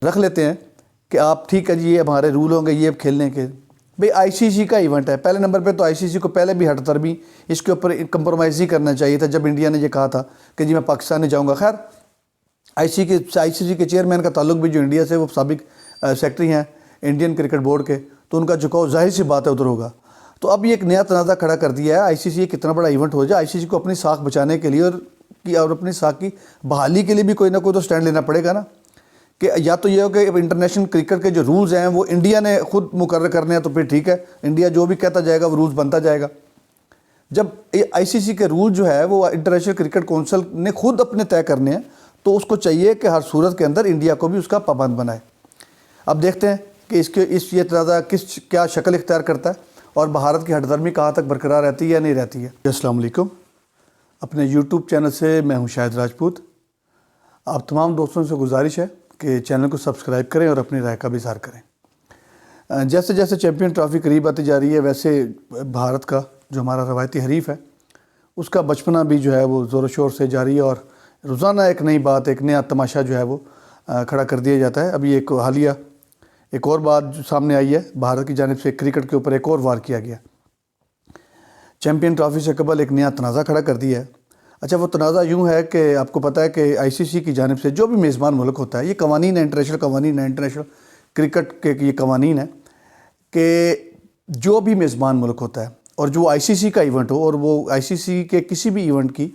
رکھ لیتے ہیں کہ آپ ٹھیک ہے جی یہ ہمارے رول ہوں گے یہ کھیلنے کے. بھئی آئی سی سی کا ایونٹ ہے, پہلے نمبر پہ تو آئی سی سی کو پہلے بھی ہٹ ترمی اس کے اوپر کمپرومائز ہی کرنا چاہیے تھا جب انڈیا نے یہ کہا تھا کہ جی میں پاکستان نہیں جاؤں گا. خیر آئی سی سی کے چیئرمین کا تعلق بھی جو انڈیا سے وہ سابق سیکٹری ہیں انڈین کرکٹ بورڈ کے, تو ان کا جھکاؤ ظاہر سی بات ہے ادھر ہوگا. تو اب یہ ایک نیا تنازع کھڑا کر دیا ہے آئی سی سی کتنا بڑا ایونٹ ہو جائے, آئی سی سی کو اپنی ساکھ بچانے کے لیے اور اپنی ساکھ کی بحالی کے لیے بھی کوئی نہ کوئی تو سٹینڈ لینا پڑے گا نا. کہ یا تو یہ ہو کہ انٹرنیشنل کرکٹ کے جو رولز ہیں وہ انڈیا نے خود مقرر کرنے ہیں تو پھر ٹھیک ہے, انڈیا جو بھی کہتا جائے گا وہ رولز بنتا جائے گا. جب آئی سی سی کے رول جو ہے وہ انٹرنیشنل کرکٹ کونسل نے خود اپنے طے کرنے ہیں تو اس کو چاہیے کہ ہر صورت کے اندر انڈیا کو بھی اس کا پابند بنائے. اب دیکھتے ہیں کہ یہ تنازع کیا شکل اختیار کرتا ہے اور بھارت کی ہٹ درمی کہاں تک برقرار رہتی ہے یا نہیں رہتی ہے. السلام علیکم, اپنے یوٹیوب چینل سے میں ہوں شاہد راجپوت. آپ تمام دوستوں سے گزارش ہے کہ چینل کو سبسکرائب کریں اور اپنی رائے کا بھی اظہار کریں. جیسے جیسے چیمپئن ٹرافی قریب آتی جا رہی ہے ویسے بھارت کا جو ہمارا روایتی حریف ہے اس کا بچپنا بھی جو ہے وہ زور و شور سے جاری ہے اور روزانہ ایک نئی بات ایک نیا تماشا جو ہے وہ کھڑا کر دیا جاتا ہے. ابھی ایک حالیہ ایک اور بات جو سامنے آئی ہے, بھارت کی جانب سے کرکٹ کے اوپر ایک اور وار کیا گیا. چیمپئن ٹرافی سے قبل ایک نیا تنازع کھڑا کر دیا ہے. اچھا وہ تنازع یوں ہے کہ آپ کو پتہ ہے کہ آئی سی سی کی جانب سے جو بھی میزبان ملک ہوتا ہے, یہ قوانین ہے انٹرنیشنل قوانین ہے, انٹرنیشنل کرکٹ کے یہ قوانین ہے کہ جو بھی میزبان ملک ہوتا ہے اور جو آئی سی سی کا ایونٹ ہو اور وہ آئی سی سی کے کسی بھی ایونٹ کی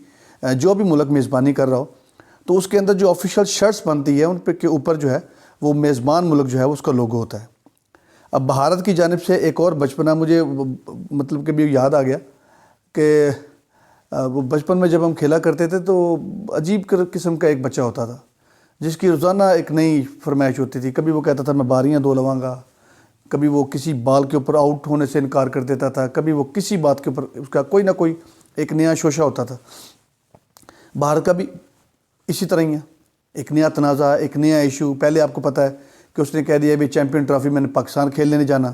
جو بھی ملک میزبانی کر رہا ہو تو اس کے اندر جو آفیشیل شرٹس بنتی ہے ان پہ کے اوپر جو ہے وہ میزبان ملک جو ہے اس کا لوگو ہوتا ہے. اب بھارت کی جانب سے ایک اور بچپنا مجھے مطلب کہ بھی یاد آ گیا کہ وہ بچپن میں جب ہم کھیلا کرتے تھے تو عجیب قسم کا ایک بچہ ہوتا تھا جس کی روزانہ ایک نئی فرمائش ہوتی تھی. کبھی وہ کہتا تھا میں باریاں دو لواں گا, کبھی وہ کسی بال کے اوپر آؤٹ ہونے سے انکار کر دیتا تھا, کبھی وہ کسی بات کے اوپر اس کا کوئی نہ کوئی ایک نیا شوشہ ہوتا تھا. بھارت کا بھی اسی طرح ہی ہے, ایک نیا تنازع ایک نیا ایشو. پہلے آپ کو پتہ ہے کہ اس نے کہہ دیا بھی چیمپئن ٹرافی میں نے پاکستان کھیلنے نہیں جانا,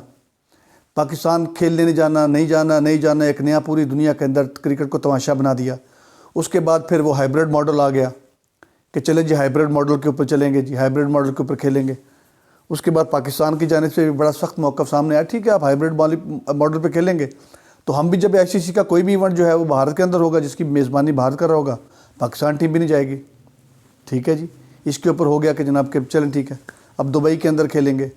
پاکستان کھیلنے نہیں جانا, ایک نیا پوری دنیا کے اندر کرکٹ کو تماشا بنا دیا. اس کے بعد پھر وہ ہائیبرڈ ماڈل آ گیا کہ چلیں جی ہائیبرڈ ماڈل کے اوپر چلیں گے, جی ہائیبرڈ ماڈل کے اوپر کھیلیں گے. اس کے بعد پاکستان کی جانب سے بھی بڑا سخت موقف سامنے آیا, ٹھیک ہے آپ ہائیبرڈ ماڈل پہ کھیلیں گے تو ہم بھی جب آئی سی سی کا کوئی بھی ایونٹ جو ہے وہ بھارت کے اندر ہوگا جس کی میزبانی بھارت کر رہا ہوگا, پاکستان ٹیم بھی نہیں جائے گی. ٹھیک ہے جی, اس کے اوپر ہو گیا کہ جناب کہ چلیں ٹھیک ہے اب دبئی کے اندر کھیلیں گے,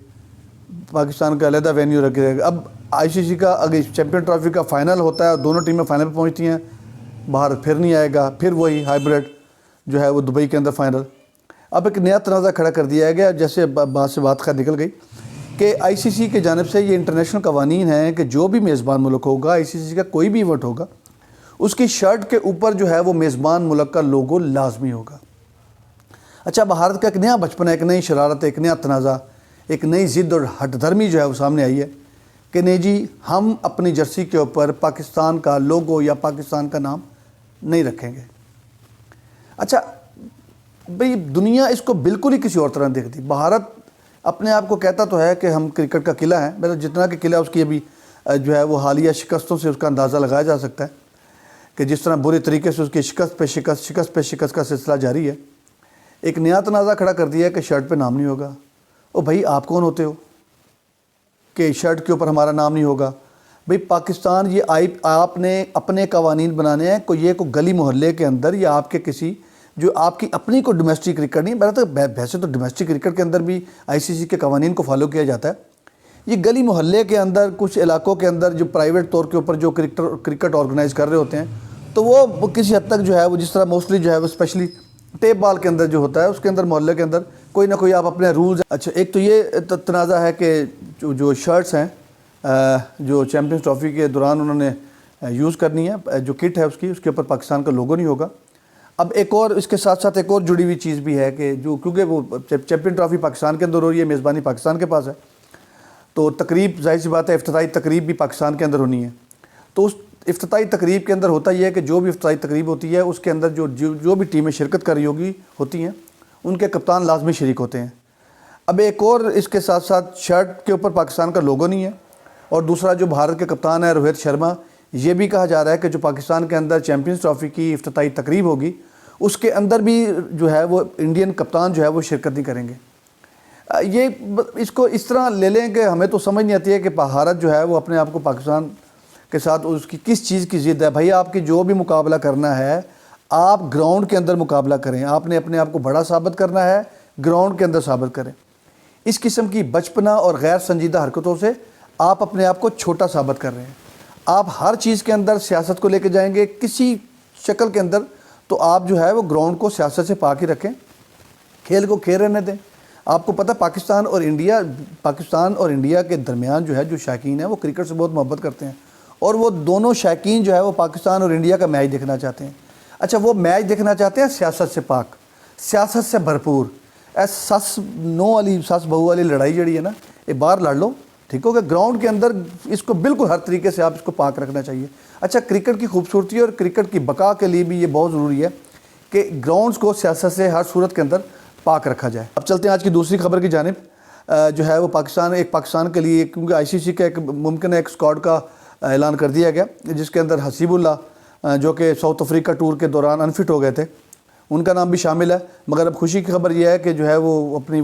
پاکستان کا علیحدہ وینیو رکھے گا. اب آئی سی سی کا اگر چیمپئن ٹرافی کا فائنل ہوتا ہے دونوں ٹیمیں فائنل پہ پہنچتی ہیں, بھارت پھر نہیں آئے گا, پھر وہی ہائیبرڈ جو ہے وہ دبئی کے اندر فائنل. اب ایک نیا تنازع کھڑا کر دیا گیا جیسے بات سے بات خیر نکل گئی کہ آئی سی سی کی جانب سے یہ انٹرنیشنل قوانین ہیں کہ جو بھی میزبان ملک ہوگا آئی سی سی کا کوئی بھی ایونٹ ہوگا اس کی شرٹ کے اوپر جو ہے وہ میزبان ملک کا لوگو لازمی ہوگا. اچھا بھارت کا ایک نیا بچپن ہے, ایک نئی شرارت, ایک نیا تنازع, ایک نئی ضد اور ہٹ دھرمی جو ہے وہ سامنے آئی ہے کہ نہیں جی ہم اپنی جرسی کے اوپر پاکستان کا لوگو یا پاکستان کا نام نہیں رکھیں گے. اچھا بھئی دنیا اس کو بالکل ہی کسی اور طرح دیکھتی. بھارت اپنے آپ کو کہتا تو ہے کہ ہم کرکٹ کا قلعہ ہیں, میرا جتنا کہ قلعہ اس کی ابھی جو ہے وہ حالیہ شکستوں سے اس کا اندازہ لگایا جا سکتا ہے کہ جس طرح برے طریقے سے اس کی شکست کا سلسلہ جاری ہے. ایک نیا تنازع کھڑا کر دیا ہے کہ شرٹ پہ نام نہیں ہوگا. او بھائی آپ کون ہوتے ہو کہ شرٹ کے اوپر ہمارا نام نہیں ہوگا؟ بھئی پاکستان یہ آپ نے اپنے قوانین بنانے ہیں کوئی گلی محلے کے اندر یا آپ کے کسی جو آپ کی اپنی کوئی ڈومیسٹک کرکٹ نہیں, ویسے تو ڈومیسٹک کرکٹ کے اندر بھی آئی سی سی کے قوانین کو فالو کیا جاتا ہے. یہ گلی محلے کے اندر کچھ علاقوں کے اندر جو پرائیویٹ طور کے اوپر جو کرکٹ آرگنائز کر رہے ہوتے ہیں تو وہ کسی حد تک جو ہے وہ جس طرح موسٹلی جو ہے وہ اسپیشلی ٹیپ بال کے اندر جو ہوتا ہے اس کے اندر محلے کے اندر کوئی نہ کوئی آپ اپنے رولز. اچھا ایک تو یہ تنازع ہے کہ جو شرٹس ہیں جو چیمپئنز ٹرافی کے دوران انہوں نے یوز کرنی ہے, جو کٹ ہے اس کے اوپر پاکستان کا لوگو نہیں ہوگا. اب ایک اور اس کے ساتھ ساتھ ایک اور جڑی ہوئی چیز بھی ہے کہ جو کیونکہ وہ چیمپئن ٹرافی پاکستان کے اندر ہو رہی ہے, میزبانی پاکستان کے پاس ہے, تو تقریب ظاہر سی بات ہے افتتاحی تقریب بھی پاکستان کے اندر ہونی ہے. تو اس افتتاحی تقریب کے اندر ہوتا یہ ہے کہ جو بھی افتتاحی تقریب ہوتی ہے اس کے اندر جو بھی ٹیمیں شرکت کر رہی ہوتی ہیں ان کے کپتان لازمی شریک ہوتے ہیں. اب ایک اور اس کے ساتھ ساتھ شرٹ کے اوپر پاکستان کا لوگو نہیں ہے, اور دوسرا جو بھارت کے کپتان ہے روہت شرما, یہ بھی کہا جا رہا ہے کہ جو پاکستان کے اندر چیمپئنز ٹرافی کی افتتاحی تقریب ہوگی اس کے اندر بھی جو ہے وہ انڈین کپتان جو ہے وہ شرکت نہیں کریں گے. یہ اس کو اس طرح لے لیں کہ ہمیں تو سمجھ نہیں آتی ہے کہ بھارت جو ہے وہ اپنے آپ کو پاکستان کے ساتھ اس کی کس چیز کی ضد ہے. بھائی آپ کی جو بھی مقابلہ کرنا ہے آپ گراؤنڈ کے اندر مقابلہ کریں. آپ نے اپنے آپ کو بڑا ثابت کرنا ہے, گراؤنڈ کے اندر ثابت کریں. اس قسم کی بچپنا اور غیر سنجیدہ حرکتوں سے آپ اپنے آپ کو چھوٹا ثابت کر رہے ہیں. آپ ہر چیز کے اندر سیاست کو لے کے جائیں گے کسی شکل کے اندر, تو آپ جو ہے وہ گراؤنڈ کو سیاست سے پاک ہی رکھیں, کھیل کو کھیل رہنے دیں. آپ کو پتہ پاکستان اور انڈیا کے درمیان جو ہے جو شائقین ہیں وہ کرکٹ سے بہت محبت کرتے ہیں, اور وہ دونوں شائقین جو ہے وہ پاکستان اور انڈیا کا میچ دیکھنا چاہتے ہیں. اچھا وہ میچ دیکھنا چاہتے ہیں سیاست سے پاک, سیاست سے بھرپور. سس نو والی سس بہو والی لڑائی جڑی ہے نا, یہ باہر لڑ لو, ٹھیک ہوگا. گراؤنڈ کے اندر اس کو بالکل ہر طریقے سے آپ اس کو پاک رکھنا چاہیے. اچھا کرکٹ کی خوبصورتی اور کرکٹ کی بقا کے لیے بھی یہ بہت ضروری ہے کہ گراؤنڈز کو سیاست سے ہر صورت کے اندر پاک رکھا جائے. اب چلتے ہیں آج کی دوسری خبر کی جانب. جو ہے وہ پاکستان کے لیے, کیونکہ آئی سی سی کا ایک ممکن ہے ایک اسکواڈ کا اعلان کر دیا گیا, جس کے اندر حسیب اللہ جو کہ ساؤتھ افریقہ ٹور کے دوران انفٹ ہو گئے تھے, ان کا نام بھی شامل ہے. مگر اب خوشی کی خبر یہ ہے کہ جو ہے وہ اپنی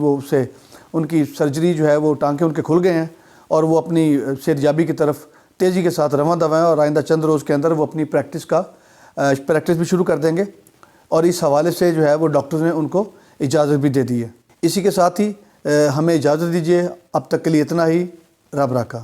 ان کی سرجری جو ہے وہ ٹانکے ان کے کھل گئے ہیں, اور وہ اپنی صحتیابی کی طرف تیزی کے ساتھ رواں دواں ہیں, اور آئندہ چند روز کے اندر وہ اپنی پریکٹس بھی شروع کر دیں گے. اور اس حوالے سے جو ہے وہ ڈاکٹر نے ان کو اجازت بھی دے دی ہے. اسی کے ساتھ ہی ہمیں اجازت دیجیے, اب تک کے لیے اتنا ہی. رب راکھا.